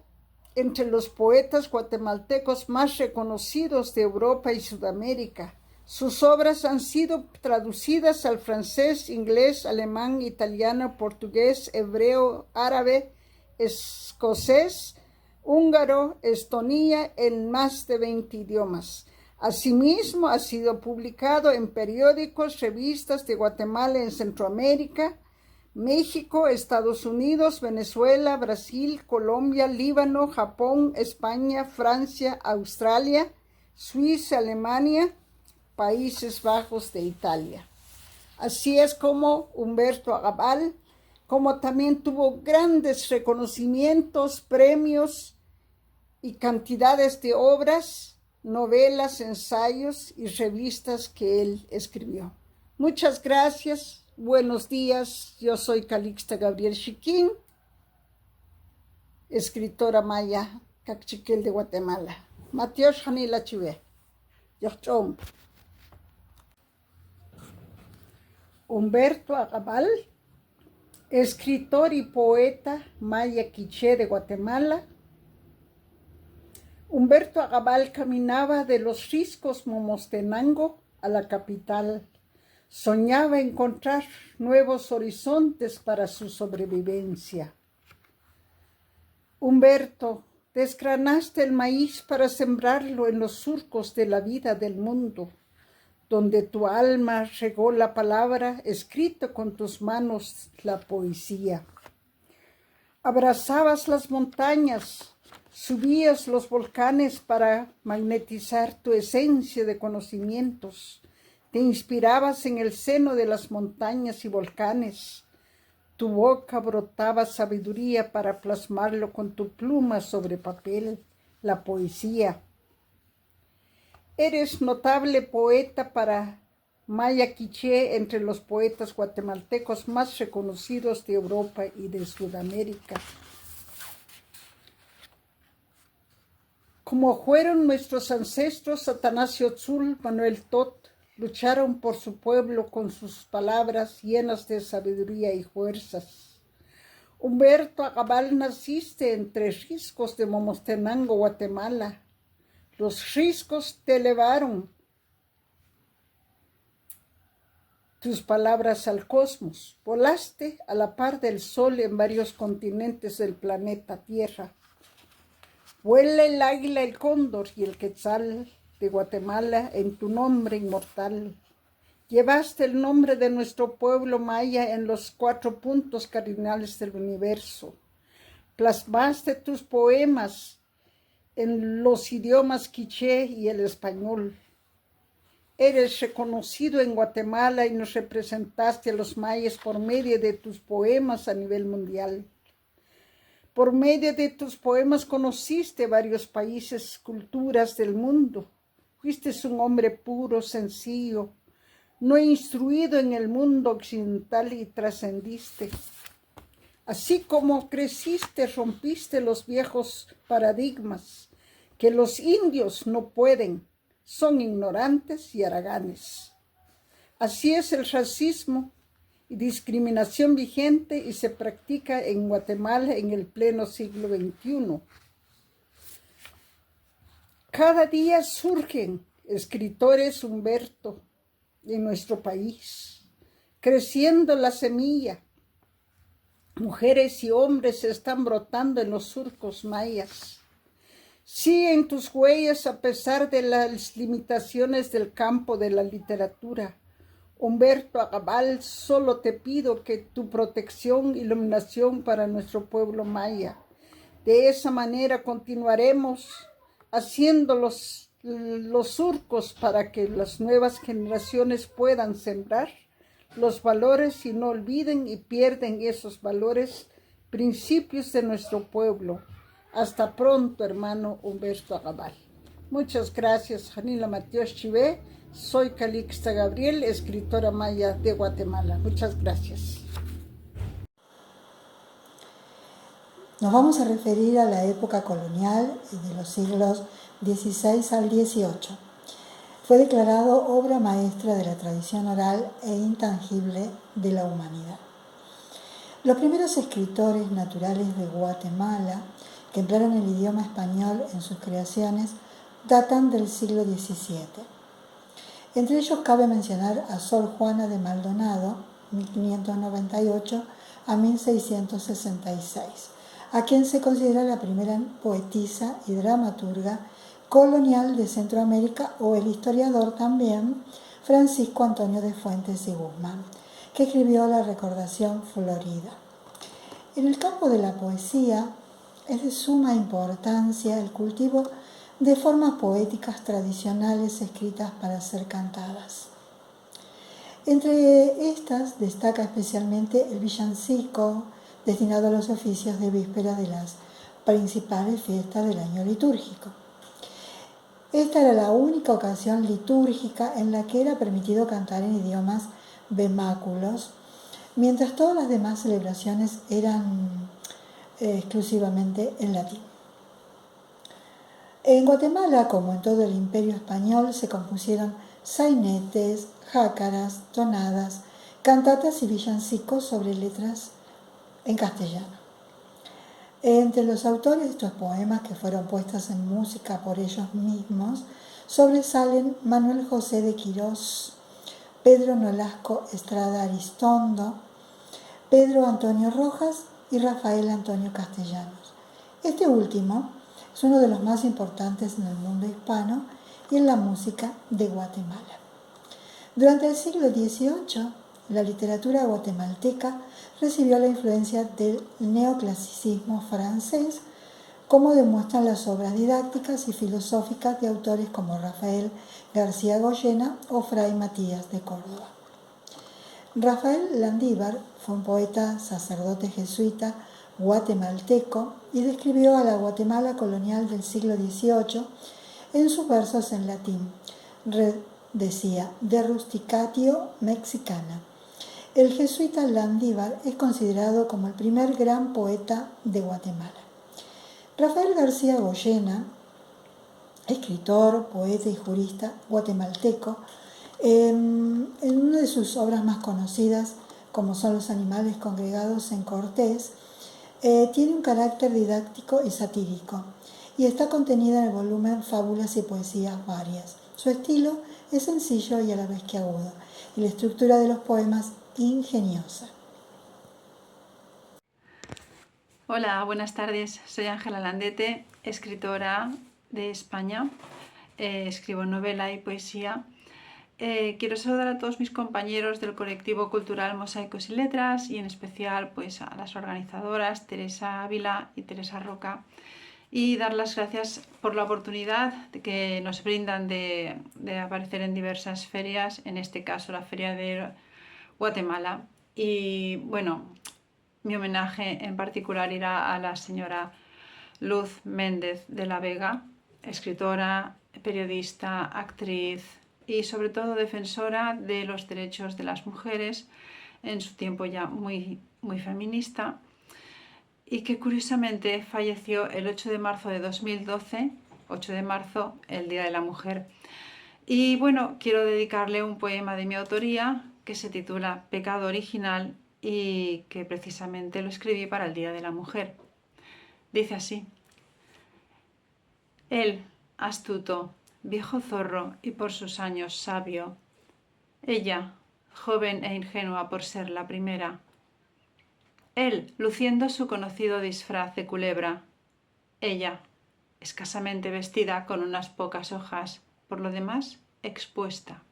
entre los poetas guatemaltecos más reconocidos de Europa y Sudamérica. Sus obras han sido traducidas al francés, inglés, alemán, italiano, portugués, hebreo, árabe, escocés, húngaro, estonía, en más de 20 idiomas. Asimismo, ha sido publicado en periódicos, revistas de Guatemala en Centroamérica, México, Estados Unidos, Venezuela, Brasil, Colombia, Líbano, Japón, España, Francia, Australia, Suiza, Alemania, Países Bajos de Italia. Así es como Humberto Agabal, como también tuvo grandes reconocimientos, premios y cantidades de obras, novelas, ensayos y revistas que él escribió. Muchas gracias. Buenos días, yo soy Calixta Gabriel Chiquín, escritora maya cachiquel de Guatemala. Matios Janila Chive. Humberto Agabal, escritor y poeta maya quiché de Guatemala. Humberto Agabal caminaba de los riscos Momostenango a la capital. Soñaba encontrar nuevos horizontes para su sobrevivencia. Humberto, desgranaste el maíz para sembrarlo en los surcos de la vida del mundo, donde tu alma regó la palabra, escrito con tus manos la poesía. Abrazabas las montañas, subías los volcanes para magnetizar tu esencia de conocimientos. Te inspirabas en el seno de las montañas y volcanes. Tu boca brotaba sabiduría para plasmarlo con tu pluma sobre papel, la poesía. Eres notable poeta para maya quiché, entre los poetas guatemaltecos más reconocidos de Europa y de Sudamérica. Como fueron nuestros ancestros Atanasio Tzul, Manuel Tot, lucharon por su pueblo con sus palabras llenas de sabiduría y fuerzas. Humberto Agabal, naciste entre riscos de Momostenango, Guatemala. Los riscos te elevaron tus palabras al cosmos. Volaste a la par del sol en varios continentes del planeta Tierra. Vuela el águila, el cóndor y el quetzal de Guatemala en tu nombre inmortal. Llevaste el nombre de nuestro pueblo maya en los 4 puntos cardinales del universo. Plasmaste tus poemas en los idiomas quiché y el español. Eres reconocido en Guatemala y nos representaste a los mayas por medio de tus poemas a nivel mundial. Por medio de tus poemas conociste varios países, culturas del mundo. Fuiste un hombre puro, sencillo, no instruido en el mundo occidental y trascendiste. Así como creciste, rompiste los viejos paradigmas, que los indios no pueden, son ignorantes y haraganes. Así es el racismo y discriminación vigente y se practica en Guatemala en el pleno siglo XXI. Cada día surgen escritores Humberto en nuestro país, creciendo la semilla. Mujeres y hombres están brotando en los surcos mayas. Siguen tus huellas a pesar de las limitaciones del campo de la literatura. Humberto Agabal, solo te pido que tu protección, iluminación para nuestro pueblo maya. De esa manera continuaremos haciendo los surcos para que las nuevas generaciones puedan sembrar los valores y no olviden y pierden esos valores, principios de nuestro pueblo. Hasta pronto, hermano Humberto Agabal. Muchas gracias, Janila Matios Chivé. Soy Calixta Gabriel, escritora maya de Guatemala. Muchas gracias. Nos vamos a referir a la época colonial de los siglos XVI al XVIII. Fue declarado obra maestra de la tradición oral e intangible de la humanidad. Los primeros escritores naturales de Guatemala que emplearon el idioma español en sus creaciones datan del siglo XVII. Entre ellos cabe mencionar a Sor Juana de Maldonado, 1598 a 1666, a quien se considera la primera poetisa y dramaturga colonial de Centroamérica, o el historiador también Francisco Antonio de Fuentes y Guzmán, que escribió La Recordación Florida. En el campo de la poesía es de suma importancia el cultivo de formas poéticas tradicionales escritas para ser cantadas. Entre estas destaca especialmente el villancico, destinado a los oficios de víspera de las principales fiestas del año litúrgico. Esta era la única ocasión litúrgica en la que era permitido cantar en idiomas vernáculos, mientras todas las demás celebraciones eran exclusivamente en latín. En Guatemala, como en todo el Imperio Español, se compusieron sainetes, jácaras, tonadas, cantatas y villancicos sobre letras en castellano. Entre los autores de estos poemas, que fueron puestos en música por ellos mismos, sobresalen Manuel José de Quirós, Pedro Nolasco Estrada Aristondo, Pedro Antonio Rojas y Rafael Antonio Castellanos. Este último es uno de los más importantes en el mundo hispano y en la música de Guatemala. Durante el siglo XVIII, la literatura guatemalteca recibió la influencia del neoclasicismo francés, como demuestran las obras didácticas y filosóficas de autores como Rafael García Goyena o Fray Matías de Córdoba. Rafael Landívar fue un poeta, sacerdote jesuita guatemalteco y describió a la Guatemala colonial del siglo XVIII en sus versos en latín. Decía, de rusticatio mexicana. El jesuita Landívar es considerado como el primer gran poeta de Guatemala. Rafael García Goyena, escritor, poeta y jurista guatemalteco, en una de sus obras más conocidas, como son Los animales congregados en Cortés, tiene un carácter didáctico y satírico y está contenida en el volumen Fábulas y Poesías Varias. Su estilo es sencillo y a la vez que agudo, y la estructura de los poemas ingeniosa. Hola, buenas tardes. Soy Ángela Landete, escritora de España. Escribo novela y poesía. Quiero saludar a todos mis compañeros del colectivo cultural Mosaicos y Letras y en especial pues, a las organizadoras Teresa Ávila y Teresa Roca, y dar las gracias por la oportunidad que nos brindan de aparecer en diversas ferias, en este caso la Feria de Guatemala. Y bueno, mi homenaje en particular irá a la señora Luz Méndez de la Vega, escritora, periodista, actriz y sobre todo defensora de los derechos de las mujeres, en su tiempo ya muy feminista, y que curiosamente falleció el 8 de marzo de 2012, 8 de marzo, el Día de la Mujer. Y bueno, quiero dedicarle un poema de mi autoría que se titula Pecado Original y que precisamente lo escribí para el Día de la Mujer. Dice así: Él, astuto, viejo zorro y por sus años sabio. Ella, joven e ingenua por ser la primera. Él, luciendo su conocido disfraz de culebra. Ella, escasamente vestida con unas pocas hojas, por lo demás, expuesta.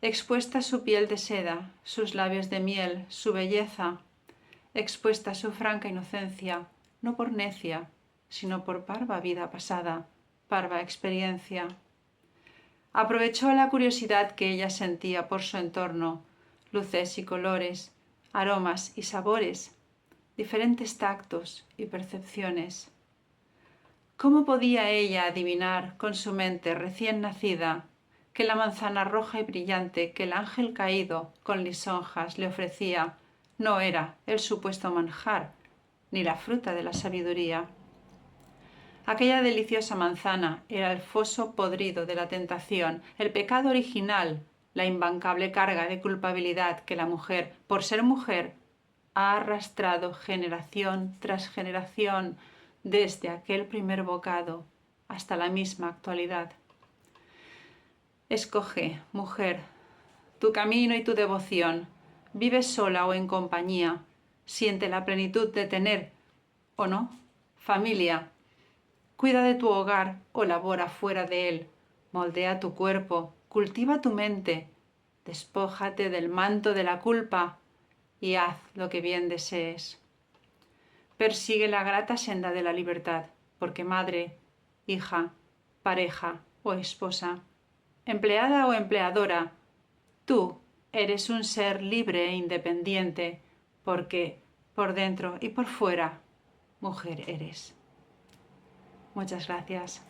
Expuesta su piel de seda, sus labios de miel, su belleza. Expuesta su franca inocencia, no por necia, sino por parva vida pasada, parva experiencia. Aprovechó la curiosidad que ella sentía por su entorno, luces y colores, aromas y sabores, diferentes tactos y percepciones. ¿Cómo podía ella adivinar con su mente recién nacida que la manzana roja y brillante que el ángel caído con lisonjas le ofrecía no era el supuesto manjar, ni la fruta de la sabiduría? Aquella deliciosa manzana era el foso podrido de la tentación, el pecado original, la imbancable carga de culpabilidad que la mujer, por ser mujer, ha arrastrado generación tras generación desde aquel primer bocado hasta la misma actualidad. Escoge, mujer, tu camino y tu devoción. Vive sola o en compañía. Siente la plenitud de tener, o no, familia. Cuida de tu hogar o labora fuera de él. Moldea tu cuerpo, cultiva tu mente. Despójate del manto de la culpa y haz lo que bien desees. Persigue la grata senda de la libertad, porque madre, hija, pareja o esposa, empleada o empleadora, tú eres un ser libre e independiente, porque por dentro y por fuera, mujer eres. Muchas gracias.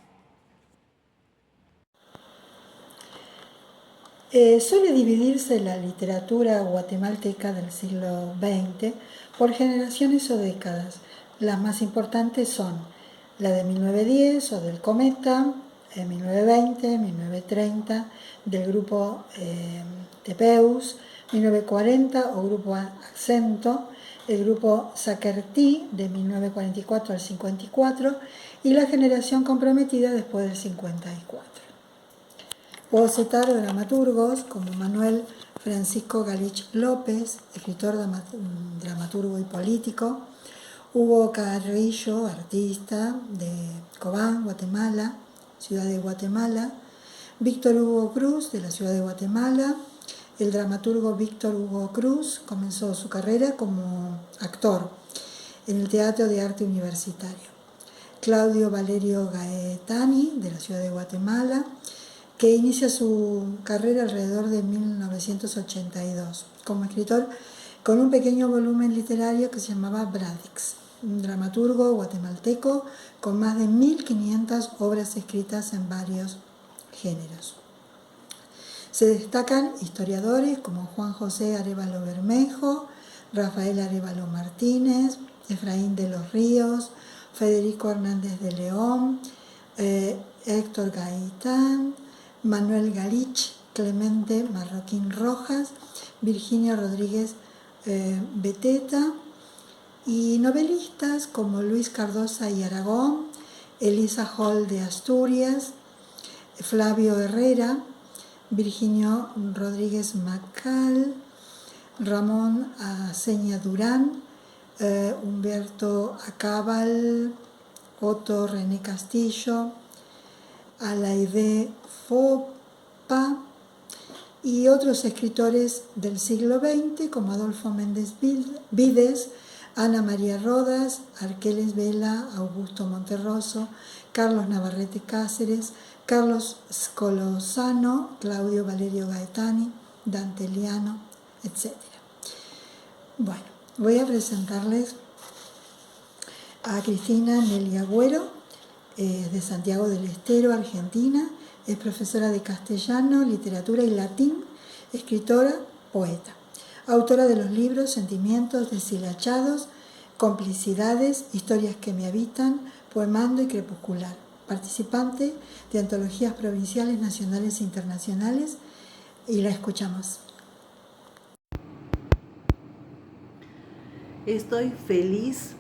Suele dividirse la literatura guatemalteca del siglo XX por generaciones o décadas. Las más importantes son la de 1910 o del Cometa, 1920, 1930, del grupo Tepeus, 1940 o grupo Accento, el grupo Sacertí de 1944 al 54 y la generación comprometida después del 54. Puedo citar dramaturgos como Manuel Francisco Galich López, escritor, dramaturgo y político, Hugo Carrillo, artista de Cobán, Guatemala, ciudad de Guatemala, Víctor Hugo Cruz, de la ciudad de Guatemala. El dramaturgo Víctor Hugo Cruz comenzó su carrera como actor en el Teatro de Arte Universitario. Claudio Valerio Gaetani, de la ciudad de Guatemala, que inicia su carrera alrededor de 1982 como escritor con un pequeño volumen literario que se llamaba Bradix, un dramaturgo guatemalteco con más de 1500 obras escritas en varios géneros. Se destacan historiadores como Juan José Arévalo Bermejo, Rafael Arévalo Martínez, Efraín de los Ríos, Federico Hernández de León, Héctor Gaitán, Manuel Galich, Clemente Marroquín Rojas, Virginia Rodríguez Beteta, y novelistas como Luis Cardosa y Aragón, Elisa Hall de Asturias, Flavio Herrera, Virginio Rodríguez Macal, Ramón Aceña Durán, Humberto Acábal, Otto René Castillo, Alaide Fopa y otros escritores del siglo XX como Adolfo Méndez Vides, Ana María Rodas, Arqueles Vela, Augusto Monterroso, Carlos Navarrete Cáceres, Carlos Scolosano, Claudio Valerio Gaetani, Dante Liano, etc. Bueno, voy a presentarles a Cristina Nelly Agüero, de Santiago del Estero, Argentina. Es profesora de castellano, literatura y latín, escritora, poeta. Autora de los libros Sentimientos deshilachados, Complicidades, Historias que me habitan, Poemando y Crepuscular. Participante de antologías provinciales, nacionales e internacionales. Y la escuchamos. Estoy feliz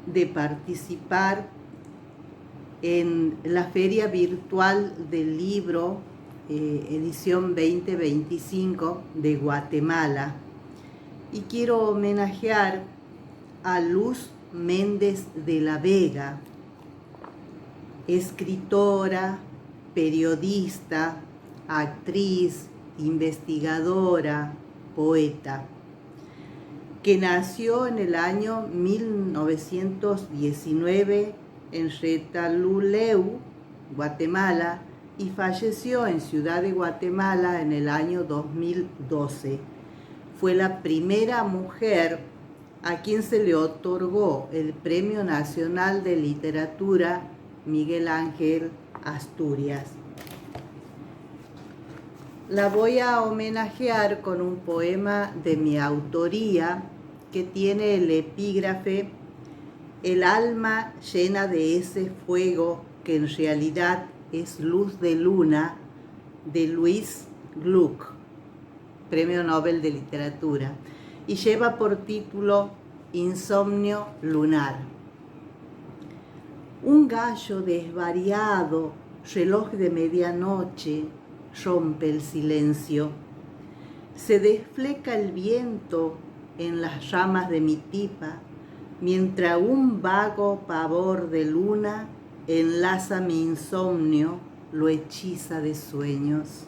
de participar en la Feria Virtual del Libro, edición 2025 de Guatemala. Y quiero homenajear a Luz Méndez de la Vega, escritora, periodista, actriz, investigadora, poeta, que nació en el año 1919 en Retaluleu, Guatemala, y falleció en Ciudad de Guatemala en el año 2012. Fue la primera mujer a quien se le otorgó el Premio Nacional de Literatura Miguel Ángel Asturias. La voy a homenajear con un poema de mi autoría que tiene el epígrafe "El alma llena de ese fuego que en realidad es luz de luna", de Louis Gluck, Premio Nobel de Literatura, y lleva por título Insomnio lunar. Un gallo desvariado, reloj de medianoche, rompe el silencio. Se desfleca el viento en las ramas de mi pipa, mientras un vago pavor de luna enlaza mi insomnio, lo hechiza de sueños.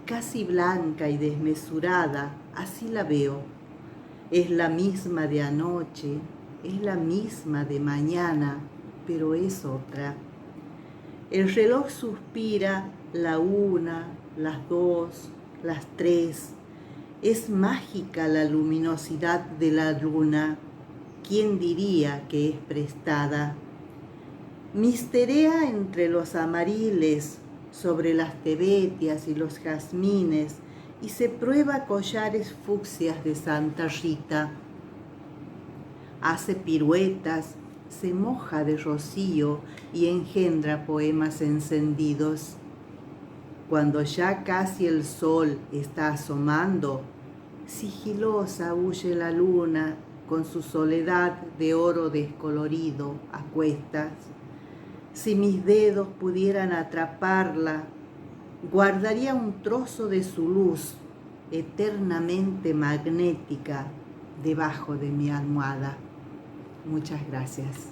Casi blanca y desmesurada, así la veo. Es la misma de anoche, es la misma de mañana, pero es otra. El reloj suspira la 1, las 2, las 3. Es mágica la luminosidad de la luna. ¿Quién diría que es prestada? Misterea entre los amariles, sobre las tebetias y los jazmines, y se prueba collares fucsias de Santa Rita. Hace piruetas, se moja de rocío y engendra poemas encendidos. Cuando ya casi el sol está asomando, sigilosa huye la luna con su soledad de oro descolorido a cuestas. Si mis dedos pudieran atraparla, guardaría un trozo de su luz eternamente magnética debajo de mi almohada. Muchas gracias.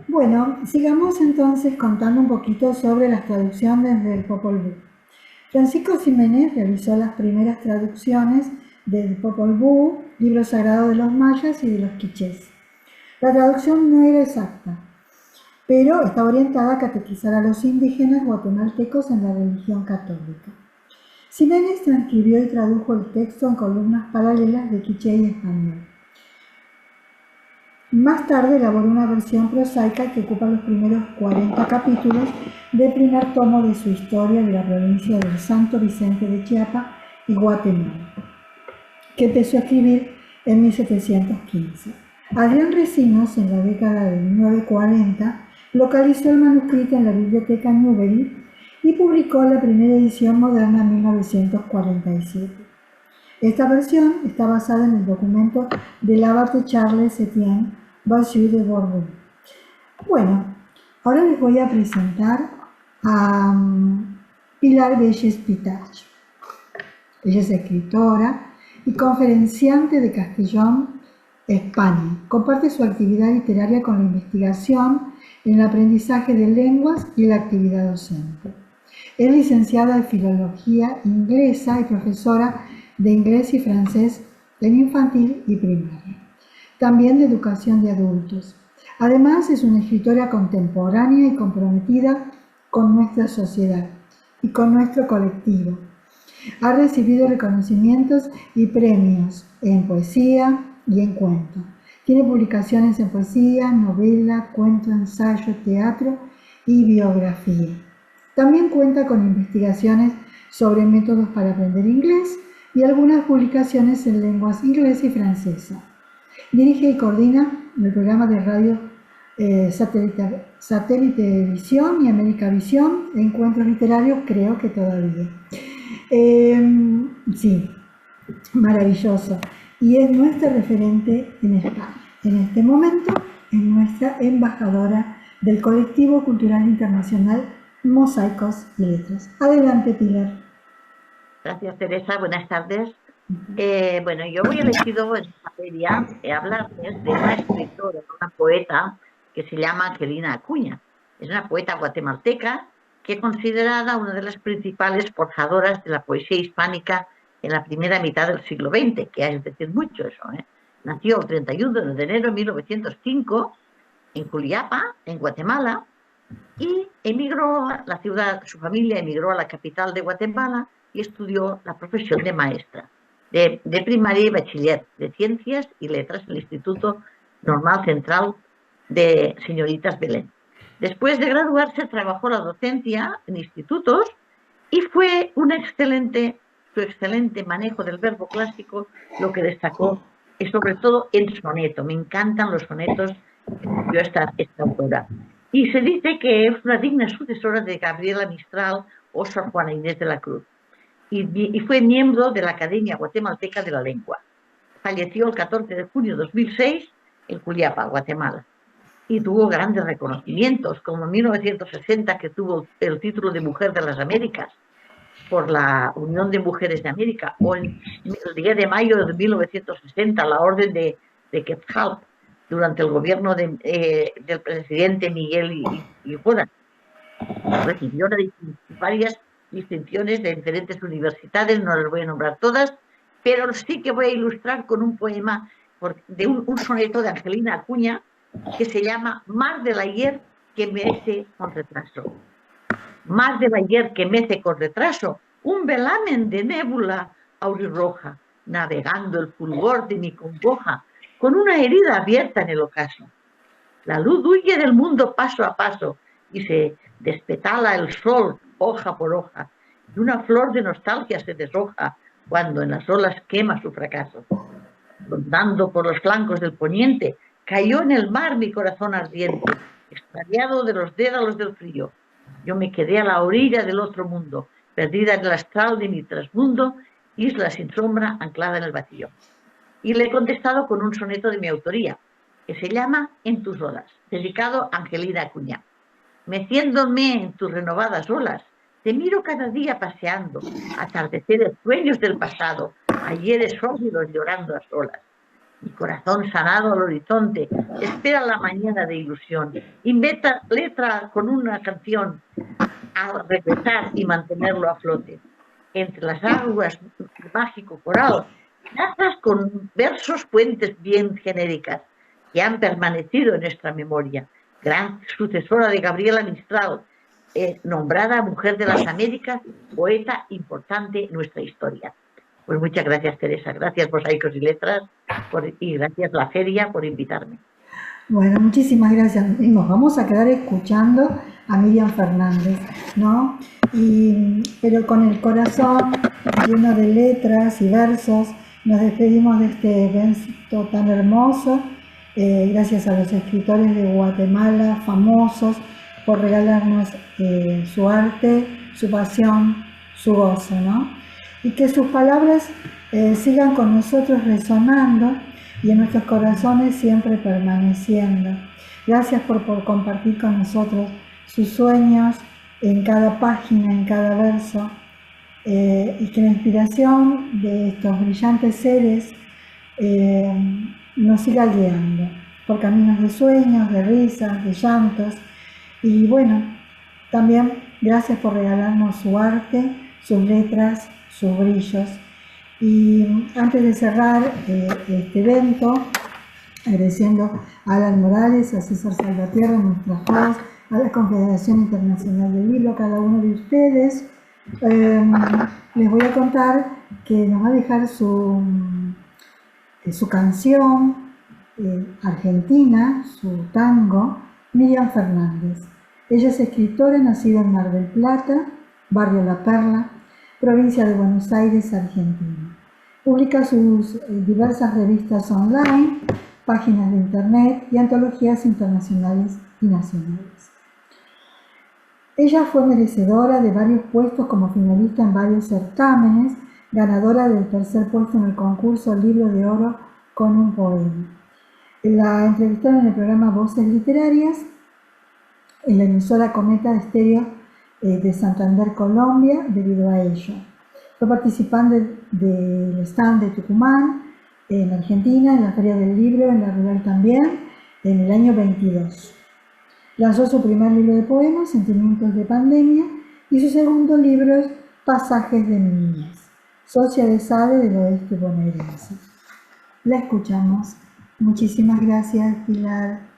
Bueno, sigamos entonces contando un poquito sobre las traducciones del Popol Vuh. Francisco Ximénez realizó las primeras traducciones del Popol Vuh, libro sagrado de los mayas y de los quichés. La traducción no era exacta, pero está orientada a catequizar a los indígenas guatemaltecos en la religión católica. Ximénez transcribió y tradujo el texto en columnas paralelas de quiché y español. Más tarde elaboró una versión prosaica que ocupa los primeros 40 capítulos del primer tomo de su historia de la provincia del Santo Vicente de Chiapas y Guatemala, que empezó a escribir en 1715. Adrián Recinos, en la década de 1940, localizó el manuscrito en la biblioteca Newbery y publicó la primera edición moderna en 1947. Esta versión está basada en el documento del abad Charles Etienne Basieux de Borbon. Bueno, ahora les voy a presentar a Pilar Belles Pitach. Ella es escritora y conferenciante de Castellón, España. Comparte su actividad literaria con la investigación en el aprendizaje de lenguas y la actividad docente. Es licenciada en Filología Inglesa y profesora de inglés y francés en infantil y primaria. También de educación de adultos. Además, es una escritora contemporánea y comprometida con nuestra sociedad y con nuestro colectivo. Ha recibido reconocimientos y premios en poesía y en cuento. Tiene publicaciones en poesía, novela, cuento, ensayo, teatro y biografía. También cuenta con investigaciones sobre métodos para aprender inglés y algunas publicaciones en lenguas inglesa y francesa. Dirige y coordina el programa de radio Satélite Visión y América Visión, encuentros literarios, creo que todavía. Sí, maravilloso. Y es nuestra referente en España. En este momento es nuestra embajadora del Colectivo Cultural Internacional Mosaicos y Letras. Adelante, Pilar. Gracias, Teresa. Buenas tardes. Bueno, yo hoy he elegido en esta feria hablarles de una escritora, una poeta que se llama Angelina Acuña. Es una poeta guatemalteca que es considerada una de las principales forjadoras de la poesía hispánica en la primera mitad del siglo XX, que es decir mucho eso, ¿eh? Nació el 31 de enero de 1905 en Juliapa, en Guatemala, y emigró a la ciudad, su familia emigró a la capital de Guatemala y estudió la profesión de maestra de primaria y bachiller de Ciencias y Letras en el Instituto Normal Central de Señoritas Belén. Después de graduarse, trabajó la docencia en institutos y fue su excelente manejo del verbo clásico lo que destacó, y sobre todo el soneto. Me encantan los sonetos que escribió esta autora. Y se dice que es una digna sucesora de Gabriela Mistral o Sor Juana Inés de la Cruz. y fue miembro de la Academia Guatemalteca de la Lengua. Falleció el 14 de junio de 2006 en Culiapa, Guatemala, y tuvo grandes reconocimientos, como en 1960, que tuvo el título de Mujer de las Américas por la Unión de Mujeres de América, o el 10 de mayo de 1960, la Orden de Quetzal, durante el gobierno del presidente Miguel Hidalgo. Recibió varias distinciones de diferentes universidades, no las voy a nombrar todas, pero sí que voy a ilustrar con un poema de un soneto de Angelina Acuña que se llama Mar del ayer que mece con retraso. Mar del ayer que mece con retraso, un velamen de nébula aurirroja, navegando el fulgor de mi congoja, con una herida abierta en el ocaso. La luz huye del mundo paso a paso y se despetala el sol hoja por hoja, y una flor de nostalgia se deshoja cuando en las olas quema su fracaso. Rondando por los flancos del poniente, cayó en el mar mi corazón ardiente, extraviado de los dédalos del frío. Yo me quedé a la orilla del otro mundo, perdida en el astral de mi trasmundo, isla sin sombra anclada en el vacío. Y le he contestado con un soneto de mi autoría, que se llama En tus olas, dedicado a Angelina Acuña. Meciéndome en tus renovadas olas, te miro cada día paseando, atardeceres sueños del pasado, ayeres sórdidos llorando a solas. Mi corazón sanado al horizonte espera la mañana de ilusión. Inventa letra con una canción a regresar y mantenerlo a flote. Entre las aguas del mágico coral, nazas con versos puentes bien genéricas que han permanecido en nuestra memoria. Gran sucesora de Gabriela Mistral, nombrada Mujer de las Américas, poeta importante en nuestra historia. Pues muchas gracias, Teresa. Gracias, Mosaicos y Letras, y gracias, La Feria, por invitarme. Bueno, muchísimas gracias. Y nos vamos a quedar escuchando a Miriam Fernández, ¿no? Pero con el corazón lleno de letras y versos, nos despedimos de este evento tan hermoso. Gracias a los escritores de Guatemala, famosos, por regalarnos su arte, su pasión, su gozo, ¿no? Y que sus palabras sigan con nosotros resonando y en nuestros corazones siempre permaneciendo. Gracias por compartir con nosotros sus sueños en cada página, en cada verso, y que la inspiración de estos brillantes seres nos siga guiando por caminos de sueños, de risas, de llantos. Y bueno, también gracias por regalarnos su arte, sus letras, sus brillos. Y antes de cerrar este evento, agradeciendo a Alan Morales, a César Salvatierra, nuestras hosts, a la Confederación Internacional del Libro, a cada uno de ustedes, les voy a contar que nos va a dejar su canción argentina, su tango, Miriam Fernández. Ella es escritora, nacida en Mar del Plata, barrio La Perla, provincia de Buenos Aires, Argentina. Publica sus diversas revistas online, páginas de internet y antologías internacionales y nacionales. Ella fue merecedora de varios puestos como finalista en varios certámenes, ganadora del tercer puesto en el concurso Libro de Oro con un poema. La entrevistaron en el programa Voces Literarias, en la emisora Cometa de Estéreo de Santander, Colombia, debido a ello. Fue participante del stand de Tucumán, en Argentina, en la Feria del Libro, en la Rural también, en el año 22. Lanzó su primer libro de poemas, Sentimientos de Pandemia, y su segundo libro, Pasajes de mi niñez, socia de SADE del Oeste bonaerense. La escuchamos. Muchísimas gracias, Pilar.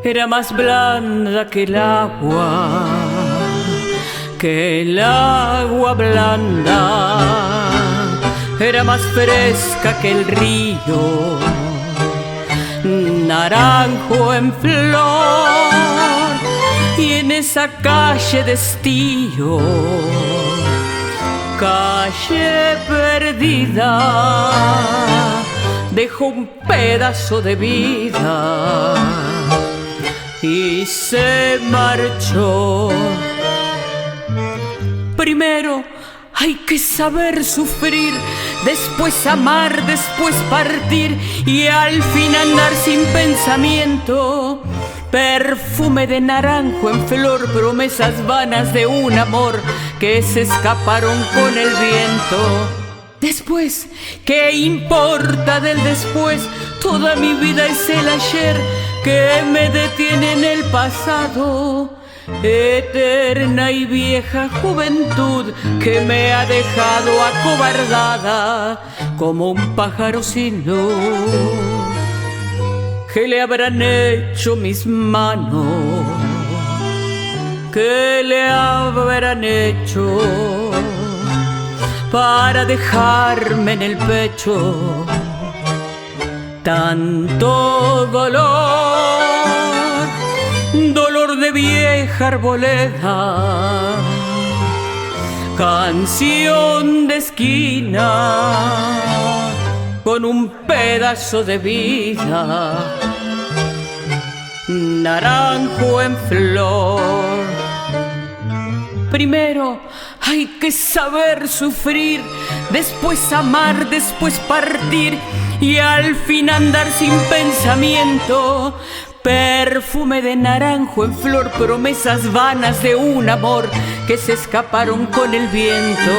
Era más blanda que el agua blanda, era más fresca que el río, naranjo en flor, y en esa calle de estío calle perdida dejó un pedazo de vida y se marchó. Primero hay que saber sufrir, después amar, después partir y al fin andar sin pensamiento. Perfume de naranjo en flor, promesas vanas de un amor que se escaparon con el viento. Después, ¿qué importa del después? Toda mi vida es el ayer que me detiene en el pasado. Eterna y vieja juventud que me ha dejado acobardada como un pájaro sin luz. ¿Qué le habrán hecho mis manos? ¿Qué le habrán hecho para dejarme en el pecho tanto dolor? Dolor de vieja arboleda, canción de esquina, con un pedazo de vida, naranjo en flor. Primero hay que saber sufrir, después amar, después partir y al fin andar sin pensamiento. Perfume de naranjo en flor, promesas vanas de un amor que se escaparon con el viento.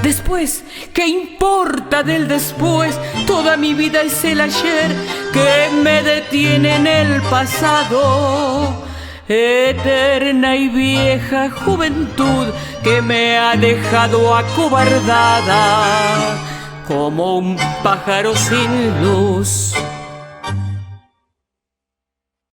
Después, ¿qué importa del después? Toda mi vida es el ayer que me detiene en el pasado. Eterna y vieja juventud que me ha dejado acobardada como un pájaro sin luz.